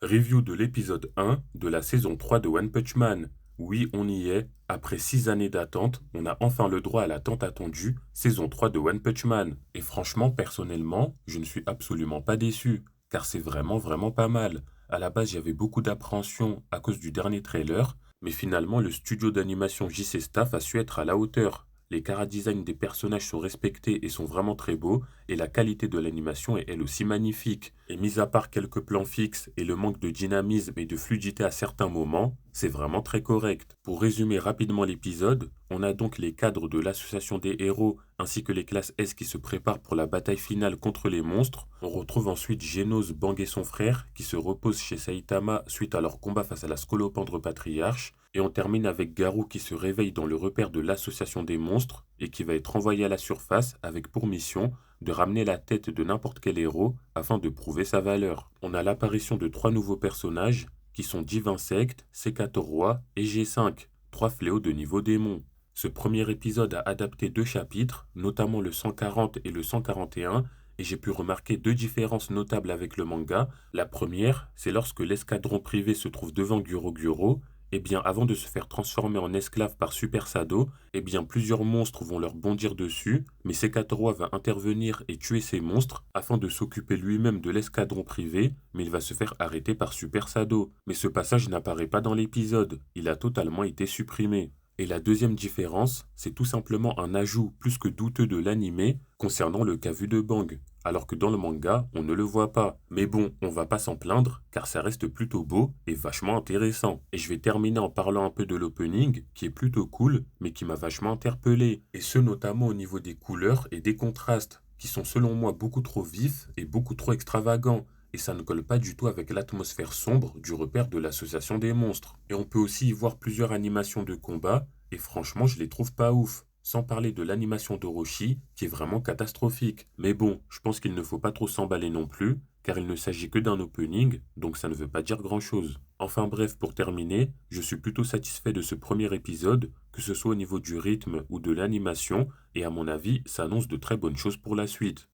Review de l'épisode 1 de la saison 3 de One Punch Man. Oui, on y est. Après 6 années d'attente, on a enfin le droit à la tant attendue saison 3 de One Punch Man. Et franchement, personnellement, je ne suis absolument pas déçu, car c'est vraiment pas mal. À la base, j'avais beaucoup d'appréhension à cause du dernier trailer, mais finalement, le studio d'animation JC Staff a su être à la hauteur. Les chara-design des personnages sont respectés et sont vraiment très beaux, et la qualité de l'animation est elle aussi magnifique. Et mis à part quelques plans fixes et le manque de dynamisme et de fluidité à certains moments, c'est vraiment très correct. Pour résumer rapidement l'épisode, on a donc les cadres de l'association des héros ainsi que les classes S qui se préparent pour la bataille finale contre les monstres. On retrouve ensuite Genos, Bang et son frère qui se reposent chez Saitama suite à leur combat face à la scolopendre patriarche. Et on termine avec Garou qui se réveille dans le repère de l'association des monstres et qui va être envoyé à la surface avec pour mission de ramener la tête de n'importe quel héros afin de prouver sa valeur. On a l'apparition de 3 nouveaux personnages qui sont Divinsect, Roi et G5, 3 fléaux de niveau démon. Ce premier épisode a adapté 2 chapitres, notamment le 140 et le 141, et j'ai pu remarquer 2 différences notables avec le manga. La première, c'est lorsque l'escadron privé se trouve devant Guro, eh bien avant de se faire transformer en esclave par Super Sado, eh bien plusieurs monstres vont leur bondir dessus, mais Roi va intervenir et tuer ces monstres afin de s'occuper lui-même de l'escadron privé, mais il va se faire arrêter par Super Sado. Mais ce passage n'apparaît pas dans l'épisode, il a totalement été supprimé. Et la deuxième différence, c'est tout simplement un ajout plus que douteux de l'animé concernant le cas vu de Bang, alors que dans le manga, on ne le voit pas. Mais bon, on va pas s'en plaindre, car ça reste plutôt beau et vachement intéressant. Et je vais terminer en parlant un peu de l'opening, qui est plutôt cool, mais qui m'a vachement interpellé. Et ce notamment au niveau des couleurs et des contrastes, qui sont selon moi beaucoup trop vifs et beaucoup trop extravagants. Et ça ne colle pas du tout avec l'atmosphère sombre du repère de l'association des monstres. Et on peut aussi y voir plusieurs animations de combat, et franchement je les trouve pas ouf. Sans parler de l'animation d'Orochi, qui est vraiment catastrophique. Mais bon, je pense qu'il ne faut pas trop s'emballer non plus, car il ne s'agit que d'un opening, donc ça ne veut pas dire grand-chose. Enfin bref, pour terminer, je suis plutôt satisfait de ce premier épisode, que ce soit au niveau du rythme ou de l'animation, et à mon avis, ça annonce de très bonnes choses pour la suite.